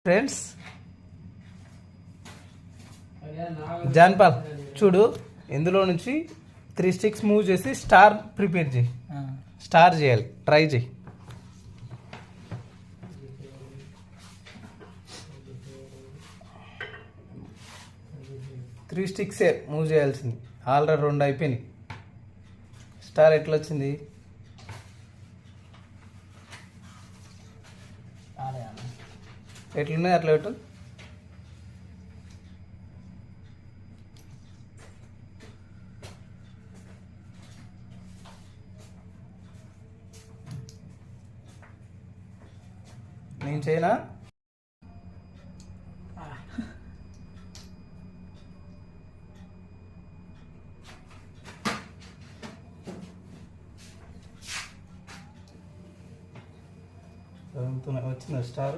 Friends John Paul చూడు, ఇందులో నుంచి 3 స్టిక్స్ మూవ్ చేసి స్టార్ ప్రిపేర్ చేయి. స్టార్ చేయాలి, ట్రై చేయి. 3 స్టిక్సే మూవ్ చేయాల్సింది. ఆల్రెడీ 2 అయిపోయినాయి. స్టార్ ఎట్లా వచ్చింది? ఎట్లున్నాయి అట్లా పెట్టు. నేను చేయనా? వచ్చిందా స్టార్?